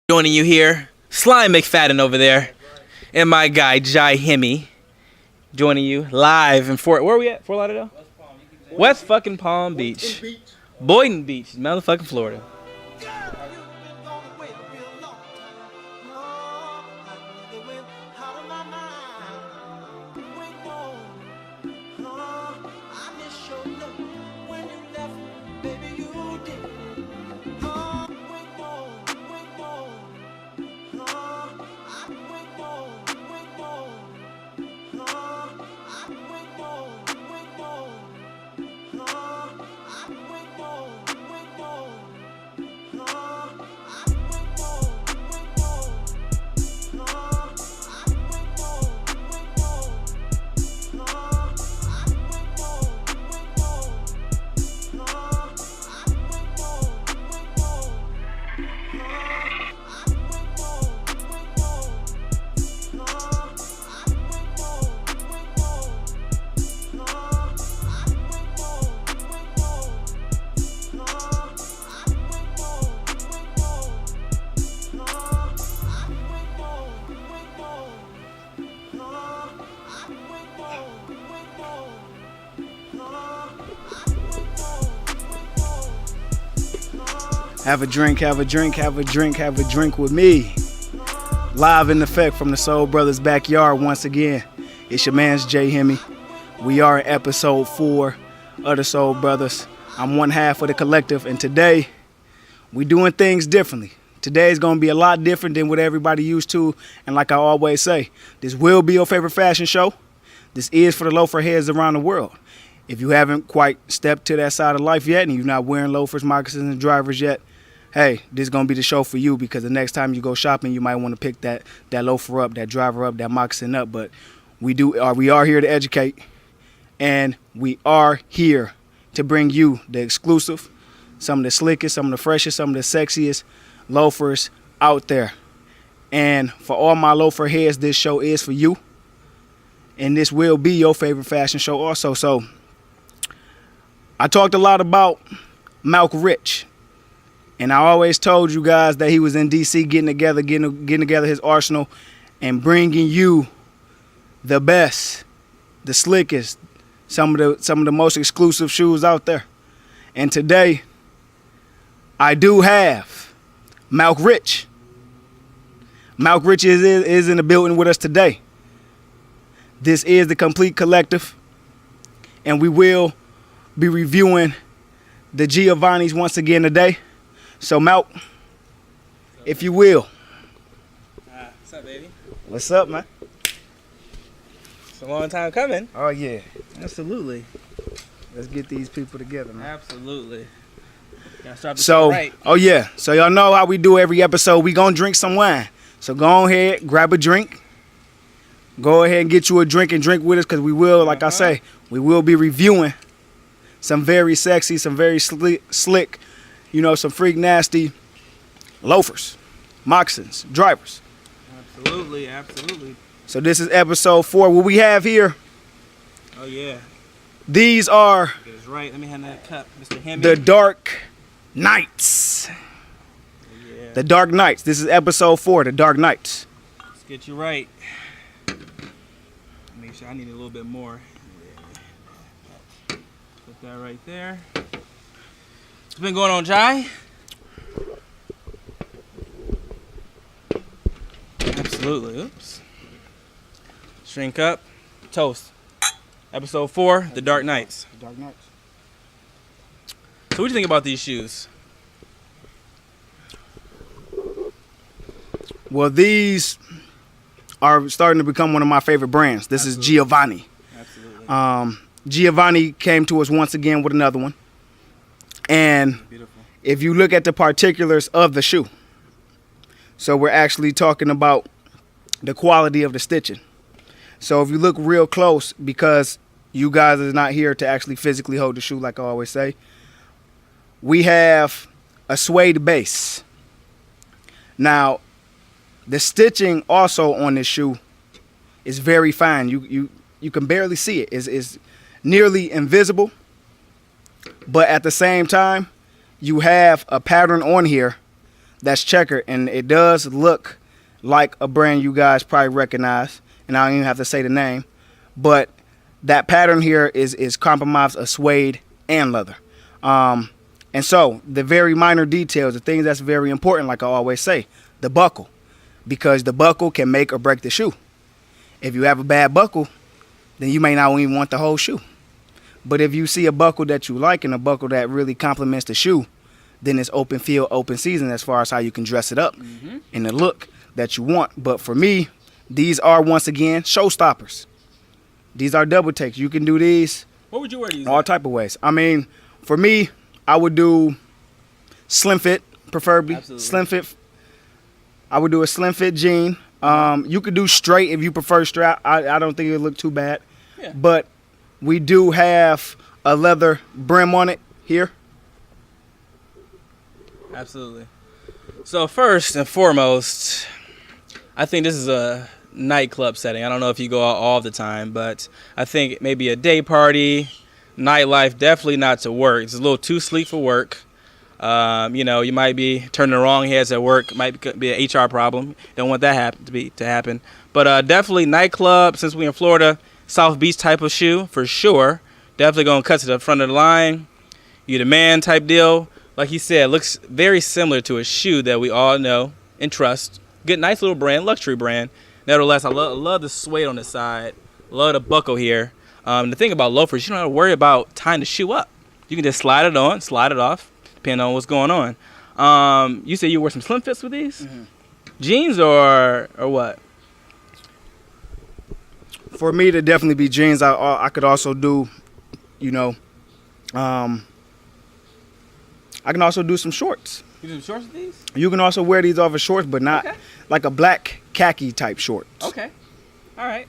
Joining you here, Slime McFadden over there, and my guy Jai Hemi, joining you live in where are we at? Fort Lauderdale? West fucking Palm Beach. Boynton Beach, motherfucking Florida. Have a drink, have a drink, have a drink, have a drink with me. Live in effect from the Soul Brothers backyard once again. It's your man's Jay Hemi. We are in episode 4 of the Soul Brothers. I'm one half of the collective, and today we doing things differently. Today is going to be a lot different than what everybody used to, and like I always say, this will be your favorite fashion show. This is for the loafer-heads around the world. If you haven't quite stepped to that side of life yet, and you're not wearing loafers, moccasins, and drivers yet, hey, this is going to be the show for you, because the next time you go shopping, you might want to pick that loafer up, that driver up, that moccasin up. But we are here to educate, and we are here to bring you the exclusive, some of the slickest, some of the freshest, some of the sexiest loafers out there. And for all my loafer heads, this show is for you, and this will be your favorite fashion show also. So I talked a lot about Malcolm Rich. And I always told you guys that he was in D.C. getting together his arsenal and bringing you the best, the slickest, some of the most exclusive shoes out there. And today, I do have Malcolm Rich. Malcolm Rich is in the building with us today. This is the Complete Collective, and we will be reviewing the Giovanni's once again today. So, Malk, if you will. What's up, baby? What's up, man? It's a long time coming. Oh, yeah. Absolutely. Let's get these people together, man. Absolutely. Gotta start the show right. Oh, yeah. So, y'all know how we do every episode. We gonna drink some wine. So, go ahead, grab a drink. Go ahead and get you a drink and drink with us, because we will, like I say, we will be reviewing some very sexy, some very slick, you know, some freak nasty loafers, moccasins, drivers. Absolutely, absolutely. So this is episode 4. What we have here. Oh yeah. These are. Get us right. Let me hand that cup, Mr. Hemi. The Dark Knights. Yeah. The Dark Knights. This is episode 4. The Dark Knights. Let's get you right. Make sure I need a little bit more. Put that right there. What's been going on, Jai? Absolutely. Oops. Shrink up. Toast. Episode 4, The Dark Knights. The Dark Knights. So what do you think about these shoes? Well, these are starting to become one of my favorite brands. This Absolutely. is Giovanni. Absolutely. Giovanni came to us once again with another one. And Beautiful. If you look at the particulars of the shoe, so we're actually talking about the quality of the stitching. So if you look real close, because you guys are not here to actually physically hold the shoe like I always say, we have a suede base. Now, the stitching also on this shoe is very fine. You can barely see it. It's nearly invisible. But at the same time, you have a pattern on here that's checkered, and it does look like a brand you guys probably recognize, and I don't even have to say the name, but that pattern here is compromised of suede and leather. And so the very minor details, the things that's very important, like I always say, the buckle, because the buckle can make or break the shoe. If you have a bad buckle, then you may not even want the whole shoe. But if you see a buckle that you like and a buckle that really complements the shoe, then it's open field, open season as far as how you can dress it up in the look that you want. But for me, these are, once again, showstoppers. These are double takes. You can do these. What would you wear these? All type of ways. I mean, for me, I would do slim fit, preferably. Absolutely. Slim fit. I would do a slim fit jean. You could do straight if you prefer strap. I don't think it would look too bad. Yeah. But we do have a leather brim on it here. Absolutely. So first and foremost, I think this is a nightclub setting. I don't know if you go out all the time, but I think maybe a day party, nightlife, definitely not to work. It's a little too sleek for work. You might be turning the wrong heads at work. Might be an HR problem. Don't want that to happen. But definitely nightclub. Since we in Florida, South Beach type of shoe for sure. Definitely gonna cut to the front of the line. You the man type deal. Like he said, looks very similar to a shoe that we all know and trust. Good, nice little brand, luxury brand. Nevertheless, I love the suede on the side. Love the buckle here. The thing about loafers, you don't have to worry about tying the shoe up. You can just slide it on, slide it off, depending on what's going on. You said you wear some slim fits with these? Jeans or what? For me to definitely be jeans, I could also do, I can also do some shorts. You do some shorts with these? You can also wear these over shorts, but not like a black khaki type shorts. Okay. All right.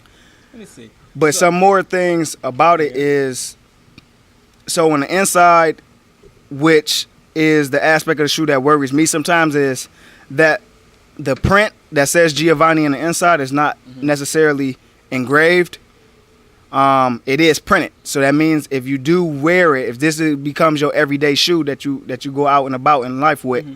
Let me see. But some more things about it is, so on the inside, which is the aspect of the shoe that worries me sometimes, is that the print that says Giovanni on the inside is not necessarily engraved. It is printed, so that means if you do wear it, if this becomes your everyday shoe that you go out and about in life with,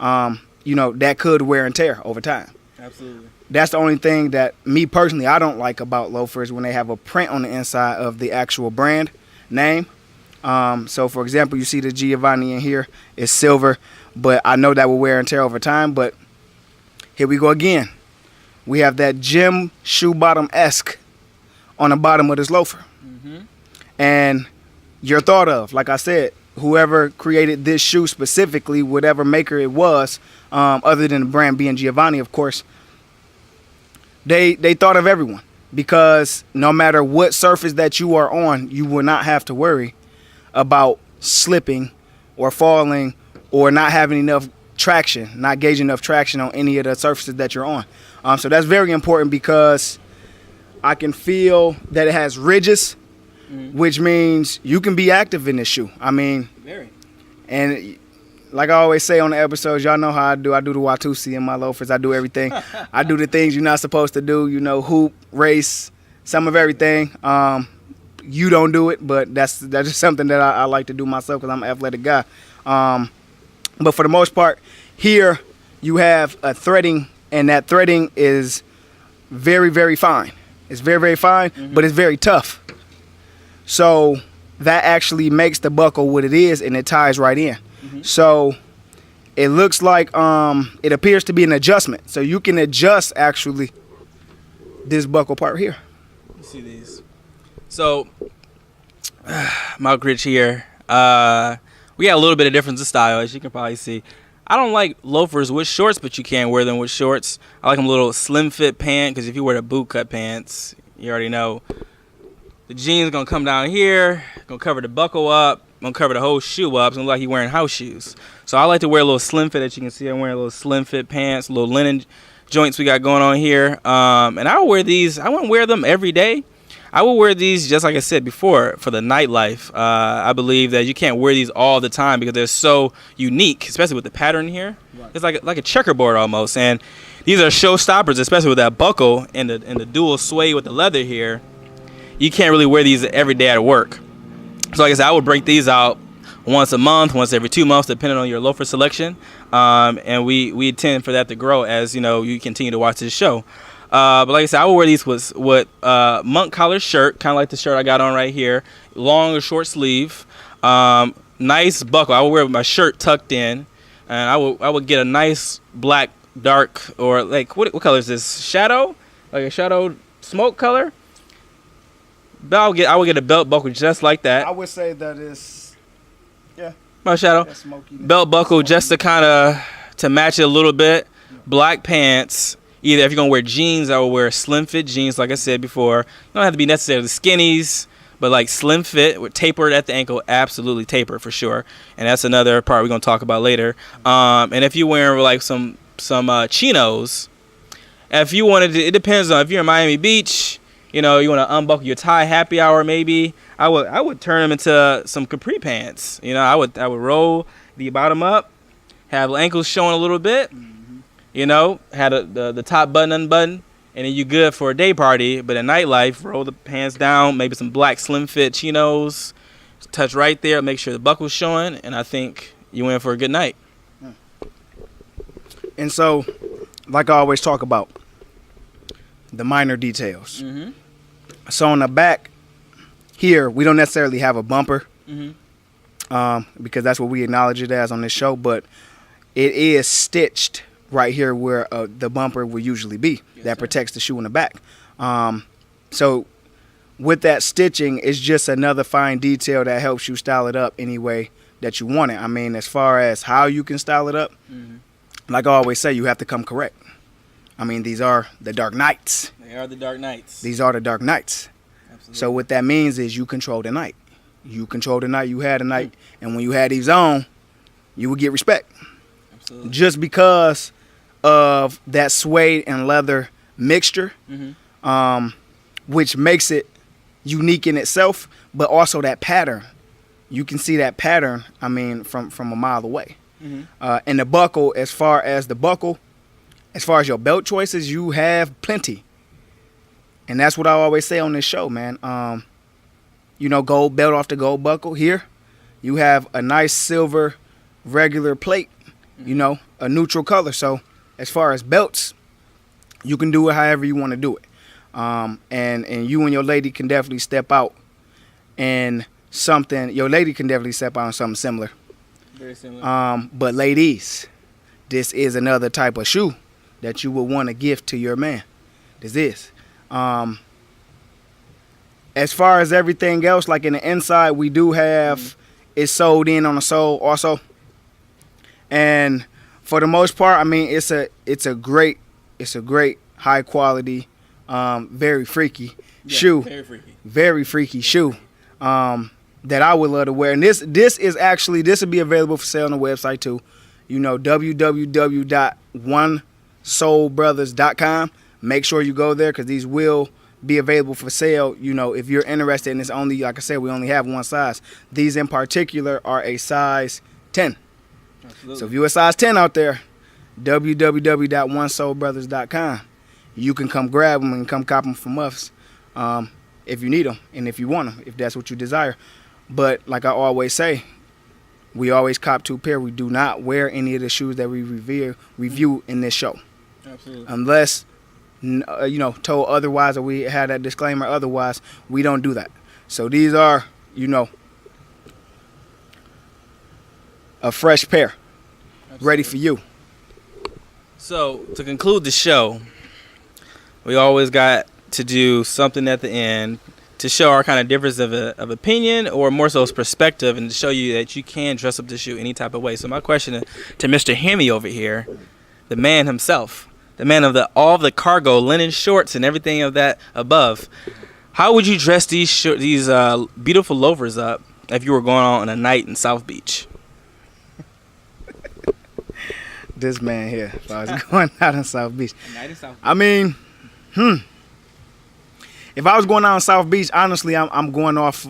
that could wear and tear over time. Absolutely. That's the only thing that me personally I don't like about loafers, when they have a print on the inside of the actual brand name. So for example, you see the Giovanni in here is silver, but I know that will wear and tear over time. But here we go again. We have that gym shoe bottom-esque on the bottom of this loafer. And you're thought of, like I said, whoever created this shoe specifically, whatever maker it was, other than the brand being Giovanni, of course, they thought of everyone, because no matter what surface that you are on, you will not have to worry about slipping or falling or not having enough traction, not gauging enough traction on any of the surfaces that you're on. So that's very important, because I can feel that it has ridges, which means you can be active in this shoe. I mean, and like I always say on the episodes, y'all know how I do. I do the Watusi in my loafers. I do everything. I do the things you're not supposed to do, hoop, race, some of everything. You don't do it, but that's just something that I like to do myself, because I'm an athletic guy. But for the most part, here you have a threading, and that threading is very, very fine. It's very, very fine, but it's very tough. So that actually makes the buckle what it is, and it ties right in. So it looks like it appears to be an adjustment. So you can adjust actually this buckle part here. Let's see these. So Mount Rich here. We got a little bit of difference in style, as you can probably see. I don't like loafers with shorts, but you can wear them with shorts. I like them a little slim fit pant, because if you wear the boot cut pants, you already know the jeans gonna come down here, gonna cover the buckle up, gonna cover the whole shoe up. It's gonna look like you're wearing house shoes. So I like to wear a little slim fit. As you can see, I'm wearing a little slim fit pants, little linen joints we got going on here. And I will wear these. I won't wear them every day. I will wear these, just like I said before, for the nightlife. I believe that you can't wear these all the time, because they're so unique, especially with the pattern here. Right. It's like a checkerboard almost. And these are showstoppers, especially with that buckle and the dual suede with the leather here. You can't really wear these every day at work. So like I said, I would break these out once a month, once every 2 months, depending on your loafer selection. And we intend for that to grow as you continue to watch this show. But like I said, I will wear these with monk collar shirt, kind of like the shirt I got on right here, long or short sleeve, nice buckle. I will wear my shirt tucked in, and I would get a nice black dark, or like what color is this? Shadow, like a shadow smoke color. But I would get a belt buckle just like that. I would say that is, yeah, my shadow belt buckle just to kind of to match it a little bit. Black pants. Either if you're gonna wear jeans, I will wear slim fit jeans, like I said before. You don't have to be necessarily skinnies, but like slim fit with tapered at the ankle, absolutely tapered for sure. And that's another part we're gonna talk about later. And if you're wearing like some chinos, if you wanted to, it depends on if you're in Miami Beach. You want to unbuckle your tie, happy hour maybe. I would turn them into some capri pants. I would roll the bottom up, have ankles showing a little bit. Had the top button unbuttoned, and then you good for a day party. But at nightlife, roll the pants down, maybe some black slim fit chinos, touch right there, make sure the buckle's showing, and I think you in for a good night. And so, like I always talk about, the minor details. Mm-hmm. So on the back here, we don't necessarily have a bumper, because that's what we acknowledge it as on this show, but it is stitched right here where the bumper will usually be. Yes, that protects the shoe in the back. So with that stitching, it's just another fine detail that helps you style it up any way that you want it. I mean, as far as how you can style it up, like I always say, you have to come correct. I mean, these are the dark nights. They are the dark nights. These are the dark nights. Absolutely. So what that means is you control the night. You control the night, you had a night, and when you had these on, you would get respect. Absolutely. Just because of that suede and leather mixture, which makes it unique in itself, but also that pattern. You can see that pattern, I mean, from a mile away. And the buckle, as far as your belt choices, you have plenty. And that's what I always say on this show, man. Gold belt off the gold buckle. Here, you have a nice silver regular plate, a neutral color. So as far as belts, you can do it however you want to do it. And you and your lady can definitely step out in something. Your lady can definitely step out in something similar. Very similar. But ladies, this is another type of shoe that you would want to gift to your man. This is. As far as everything else, like in the inside, we do have it sewed in on the sole also. And for the most part, I mean, it's a great high quality, very freaky shoe. Very freaky shoe. That I would love to wear. And this will be available for sale on the website too. www.onesoulbrothers.com. Make sure you go there because these will be available for sale. If you're interested, and it's only, like I said, we only have one size. These in particular are a size 10. Absolutely. So if you're a size 10 out there, www.onesoulbrothers.com. You can come grab them and come cop them from us if you need them and if you want them, if that's what you desire. But like I always say, we always cop two pair. We do not wear any of the shoes that we review in this show. Absolutely. Unless told otherwise, or we had that disclaimer otherwise, we don't do that. So these are, a fresh pair. Absolutely. Ready for you. So to conclude the show, we always got to do something at the end to show our kind of difference of opinion, or more so perspective, and to show you that you can dress up the shoe any type of way. So my question to Mr. Hemi over here, the man himself, the man of all the cargo, linen shorts, and everything of that above, how would you dress these beautiful loafers up if you were going on a night in South Beach? This man here, if I was going out in South Beach. I mean, if I was going out in South Beach, honestly, I'm going off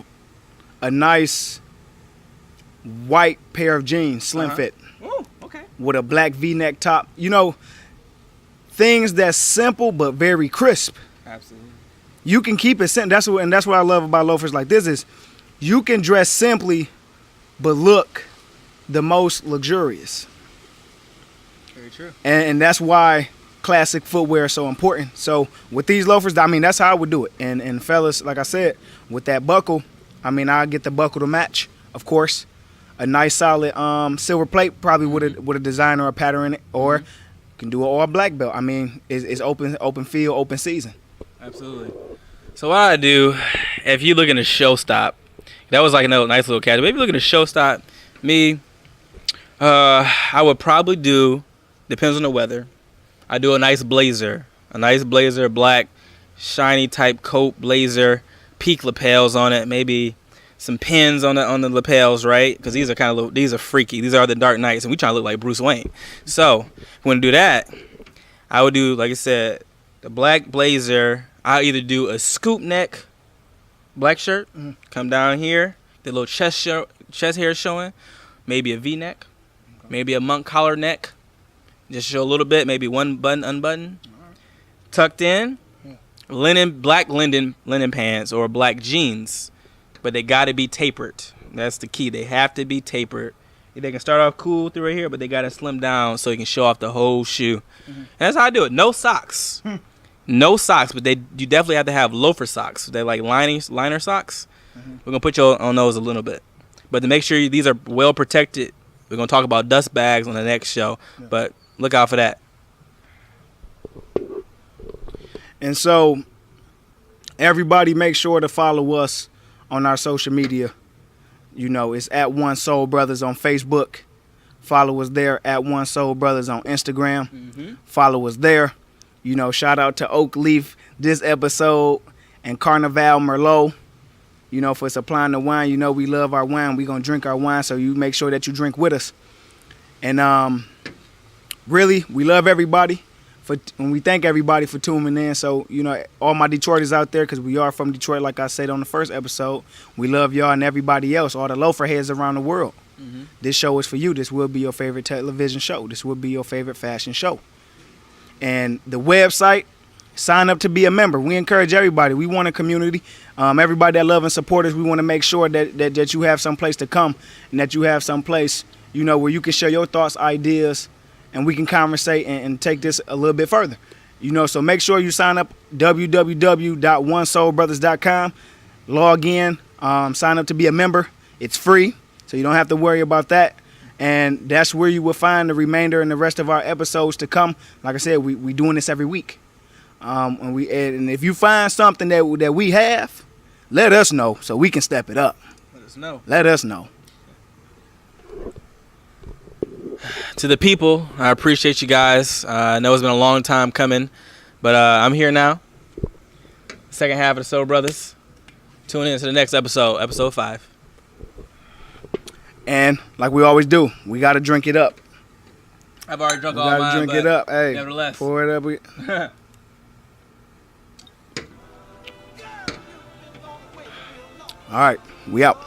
a nice white pair of jeans, slim fit. Oh, okay. With a black V-neck top. Things that's simple but very crisp. Absolutely. You can keep it simple. That's what I love about loafers like this is you can dress simply but look the most luxurious. true. And that's why classic footwear is so important. So with these loafers, I mean, that's how I would do it. And fellas, like I said, with that buckle, I mean, I'll get the buckle to match, of course. A nice solid silver plate, probably with a design or a pattern in it, or can do an all black belt. I mean, it's open field, open season. Absolutely. So what I do, if you looking to show stop, that was like another nice little category. If you're looking to show stop, I would probably do, depends on the weather, I do a nice blazer, black, shiny type coat blazer, peak lapels on it, maybe some pins on the lapels, right? Because these are freaky. These are the Dark Knights, and we trying to look like Bruce Wayne. So when I do that, I would do, like I said, the black blazer. I'll either do a scoop neck black shirt, come down here, the little chest hair showing, maybe a V-neck, maybe a monk collar neck, just show a little bit, maybe one button unbuttoned, tucked in, black linen pants or black jeans, but they got to be tapered. That's the key. They have to be tapered. They can start off cool through right here, but they got to slim down so you can show off the whole shoe. And that's how I do it. No socks. No socks, but you definitely have to have loafer socks. They're like liner socks. We're going to put you on those a little bit. But to make sure these are well protected, we're going to talk about dust bags on the next show. Yeah. But look out for that. And so everybody make sure to follow us on our social media. You know, it's at One Soul Brothers on Facebook. Follow us there at One Soul Brothers on Instagram. Follow us there. You know, shout out to Oak Leaf this episode and Carnival Merlot, you know, for supplying the wine. You know, we love our wine. We're going to drink our wine, so you make sure that you drink with us. And really, we love everybody. And we thank everybody for tuning in. So, you know, all my Detroiters out there, because we are from Detroit, like I said on the first episode, we love y'all and everybody else, all the loafer-heads around the world. This show is for you. This will be your favorite television show. This will be your favorite fashion show. And the website, sign up to be a member. We encourage everybody. We want a community. Everybody that love and support us, we want to make sure that you have some place to come and that you have some place, you know, where you can share your thoughts, ideas, and we can conversate and take this a little bit further. You know, so make sure you sign up, www.onesoulbrothers.com. Log in, sign up to be a member. It's free, so you don't have to worry about that. And that's where you will find the remainder and the rest of our episodes to come. Like I said, we doing this every week. And if you find something that we have, let us know so we can step it up. Let us know. To the people, I appreciate you guys. I know it's been a long time coming, but I'm here now. Second half of the Soul Brothers. Tune in to the next episode, episode 5. And like we always do, we got to drink it up. I've already drunk all mine, but drink it up. Hey, nevertheless. Pour it up. All right, we out.